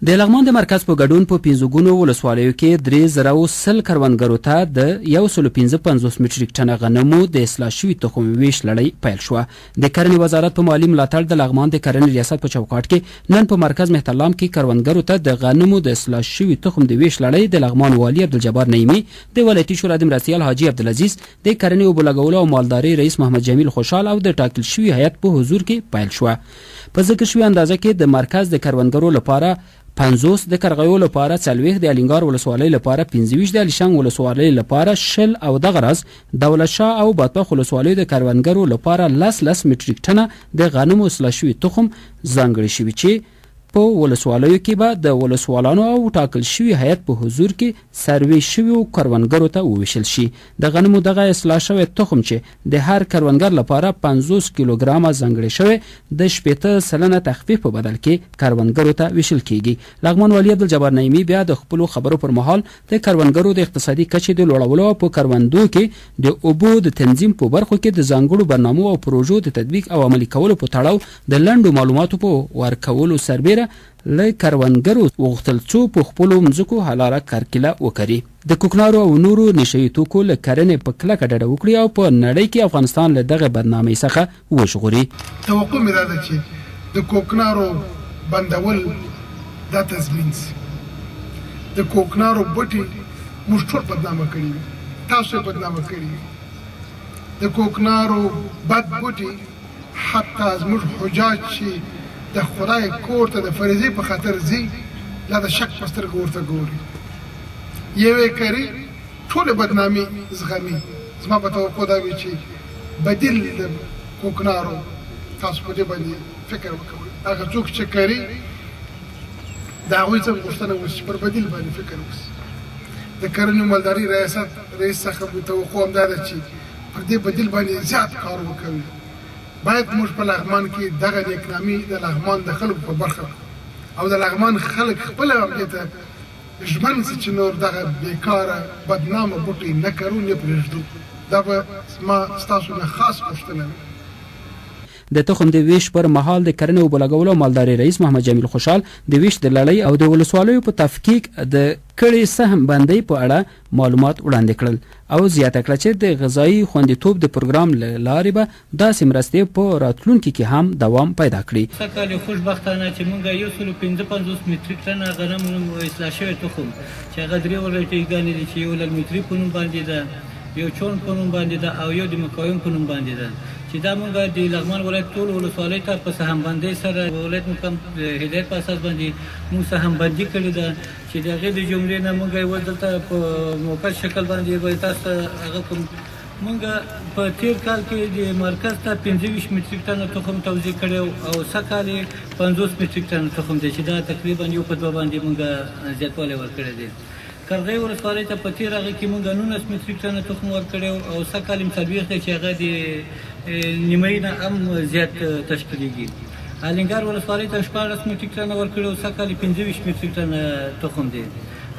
د لغمان د مرکز په ګډون په 15 ګونو ولسوالیو کې 310 کروندګرو ته د 155 مټریک ټنه غنمو د اصلاح شوي تخم ویش لړۍ پیل شوه. د کرنې وزارت په مالي ملاتړ د لغمان د کرنې ریاست په چوکاټ کې نن په مرکز مهترلام کې کروندګرو ته د غنمو د اصلاح شوي تخم د ویش لړۍ د لغمان والي عبدالجبار نعیمي، د ولایتي شورا د مرستیال حاجي عبدالعزیز، د کرنې اوبو لګولو او مالدارۍ رئیس محمد جمیل خوشحال او د ټاکل شوي هیئت په حضور کې پیل شوه. په ذکر شوي اندازه کې د مرکز د کروندګرو لپاره 50 د کرغیو لپاره 40 د الینګار ولسوالۍ لپاره 25 د الیشنګ ولسوالۍ لپاره 10 او د غرض دولت شاه او باتپخ ولسوالۍ د کروندګرو لپاره 10 مټریک ټنه د غنمو اصلاح شوي تخم ځانګړي شوي چې په ولسوالیو کې به د ولسوالانو او ټاکل شوي هیئت په حضور کې سروې شوي کروندګرو ته وویشل شي. د غنمو دغه اصلاح شوی تخم چې د هر کروندګر لپاره 50 کیلوګرامه ځانګړي شوی د 80% تخفیف په بدل کې کروندګرو ته ویشل کیږي. لغمان والي عبدالجبار نعیمي بیا د خپل خبرو پر مهال د کروندګرو د اقتصادي کچې د لوړولو په کروندو کې د اوبو د تنظیم په برخو کې د ځانګړو برنامو او پروژو د تطبیق او عملي کولو په تړاو د لنډو معلوماتو په ورکولو سربیره له کروندګرو وغوښتل څو په خپلو مځکو حلاله کرکیله وکړي. د کوکنارو او نورو نشهیي توکو له کرنې په کلکه ډډه وکړي او په نړۍ کې افغانستان له دغه بدنامۍ څخه وژغوري. توقع مې دا ده چې د کوکنارو بندول دا تضمین سي. د کوکنارو بوټي موږ ټول بدنامه کړي، تاسو یې بدنامه کړي. د کوکنارو بد بوټي حتی زموږ حجاج چې د خدای کور ته د فریضې په خاطر ځي لا د شک په سترګو ورته ګوري، یوې کري ټولې بدنامي زغمي. زما په توقع دا وي چې بدیل د کوکنارو تاسو په دې باندې فکر وکړئ. هغه څوک چې کري د هغوی څخه غوښتنه وشي پر بدیل باندې فکر وکړي. د کرنې مالدارۍ رئیس څخه توقع همدا ده چې پر دې بدیل باندې زیات کار وکوي. باید موږ په لغمان کې دغه نیکنامي د لغمان د خلکو په برخه او د لغمان خلک خپل همدې ته ژمن سي چې نور دغه بیکاره بدنامه بوټي نه کرو نه پرېږدو. دا به ما ستاسو نه خاص غوښتنه وي. د تخم د ویش پر مهال د کرنې اوبو لګولو او مالدارۍ رئیس محمد جمیل خوشحال د ویش د لړۍ او د ولسوالیو په تفکیک د کړې سهم بندۍ په اړه معلومات وړاندې کړل او زیاته کړه چې د غذایي خوندیتوب د پروګرام له لارې به داسې مرستې په راتلونکي کې هم دوام پیدا کړي. سږکال خوشبختانه چې موږ 155 مټریک ټنه غنم اصلاح شوی تخم چې هغه 3 ورایټیګانې دي چې یو للمټری په نوم باندې ده، یو چون په نوم باندې ده او یو د مقاوم په نوم باندې ده، چې دا موږ د لغمان ولایت ټول ولسوالۍ ته په سهم بندۍ سره ولایت مقام هدایت په اساس باندې موږ سهم بندي کړې ده چې د هغې د جملې نه موږ یې دلته په موقت شکل باندې به تاسو ته هغه کوم. موږ په تیر کال کې د مرکز ته 25 مټریک ټنه تخم توزیع کړی او سږکال یې 50 مټریک ټنه تخم دی چې دا تقریبا یو په 2 باندې موږ زیاتوالی ورکړی دی. کرغی ولسوالۍ ته په تیر هغه کې موږ 19 مټریک ټنه تخم ورکړی او سږکال یې 40 دی چې هغه د نیمایي نه هم زیات تشکیلیږي. الینګار ولسوالۍ ته 14 مټریک ټنه ورکړی او سږکال یې 25 مټریک ټنه تخم دی.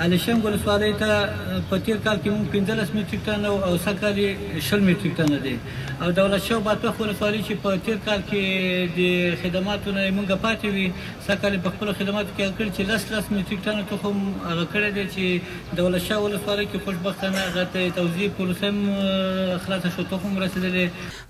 الیشنګ ولسوالۍ ته په تیر کال کې موږ 15 مټریک ټنه او سږکال یې 20 مټریک ټنه دی. او دولت شاه باتپخ ولسوالۍ چې په تیر کال کې د خدماتو نه موږ پاتې وي، سږکال یې په خپلو خدماتو کې هغه کړي چې 10 مټریک ټنه تخم هغه کړی دی چې دولت شاه ولسوالۍ کې خوشبختانه هغه ته توزیع پروسه هم خلاصه شو، تخم رسېدلی.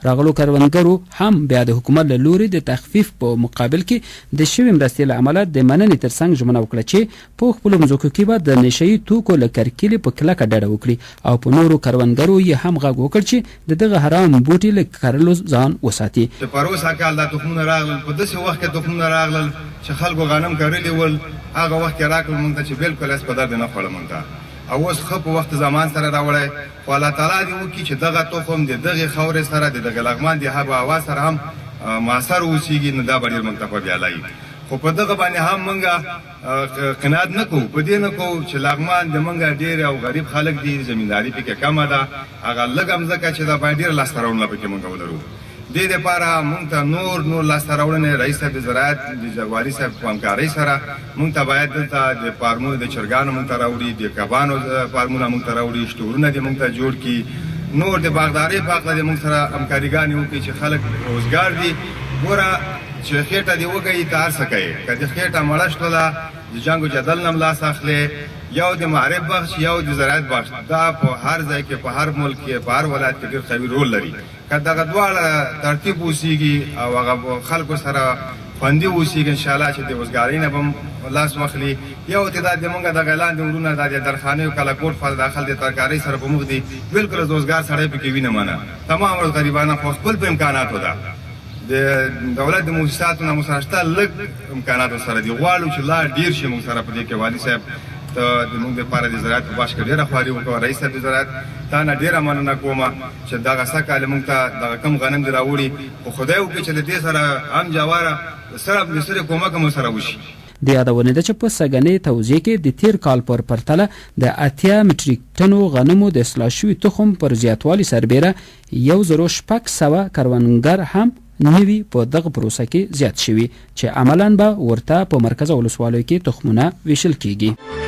راغلو کروندګرو هم بیا د حکومت له لوري د تخفیف په مقابل کې د شوي مرستې له امله د مننې ترڅنګ ژمنه وکړه چې په خپلو مځکو کې به د نشهیي توکو له کرکیلې په کلکه ډډه وکړي او په نورو کروندګرو یې هم غږ وکړ چې د دغه حرام بوټي له کرلو ځان وساتي. د پروسه کال دا تخمونه راغلل، په داسې وخت کې تخمونه راغلل چې خلکو غنم کرلی ول، هغه وخت کې راکړل موږ ته چې بالکل اس په درد نه خوړه موږ ته. او اوس ښه په وخت زمان سره راوړی، خو الله تعالی دې وکړي چې دغه تخم د دغې خاورې سره د دغه لغمان د هوا هوا سره هم مؤثر اوسېږي، نو دا به ډېر موږ ته په بیالایي. خو په دغه باندې هم موږ قناعت نه کوو، په دې نه کوو چې لغمان د موږ ډېر او غریب خلک دي، زمینداري پکې کمه ده، هغه لږ مځکه چې دا باید ډېر لاسته راوړنه پکې موږ ولرو. دې دپاره موږ ته نور لاسته راوړنې رئیس صاحب د زراعت د والي صاحب په همکارۍ سره موږ ته باید دلته د فارمونو د چرګانو موږ ته راوړي، د کبانو فارمونه موږ ته راوړي، شټورونه دې موږ ته جوړ کړي، نور د باغدارۍ په هکله دې موږ سره همکاریګانې وکړي چې خلک روزګار دي. ګوره چې خېټه دې وږی ته هر څه کوي، که دې خېټه مړه شوله د جنگ و جدل نه لاس اخلي، یو د معرف بخش یو د زراعت بخش. دا په هر ځای کې په هر ملک کې په هر ولایت کې ډېر قوي رول لري. که دغه دواړه ترتیب وسیږي او هغه خلکو سره خوندي وسیږي انشاءالله چې د وزګارۍ نه به هم لاس واخلي. یو تعداد زمونږ دغه لاندې ورونه دا د درخانیو کلاکوټ په داخل د ترکارۍ سره په مخ دي، بلکل روزګار سړی پکې وینه منه. تمام ورځ غریبانه خو خپل په امکاناتو ده، د دولت د مؤسساتو نه سره شته لږ امکاناتو سره دي. غواړو چې لا ډېر شي موږ سره په دې کې. والي صاحب ته زموږ دپاره د زراعت په باش کې ډېره خواري وکړه. رئیس صاحب د زراعت تا نه ډېره مننه کومه چې دغه سږ کال موږ ته دغه کم غنم دې راوړي. خو خدای وکړي چې له دې سره هم جواره صرف د سرې کومک هم سره وشي. د یادونې ده چې په سږنۍ توزیع کې د تیر کال پر پرتله د 80 مټریک ټنو غنمو د اصلاح شوي تخم پر زیاتوالي سربیره 1600 کروندګر هم نوي په دغه پروسه کې زیات شوي چې عملاً به ورته په مرکز ولسوالیو کې تخمونه ویشل کیږي.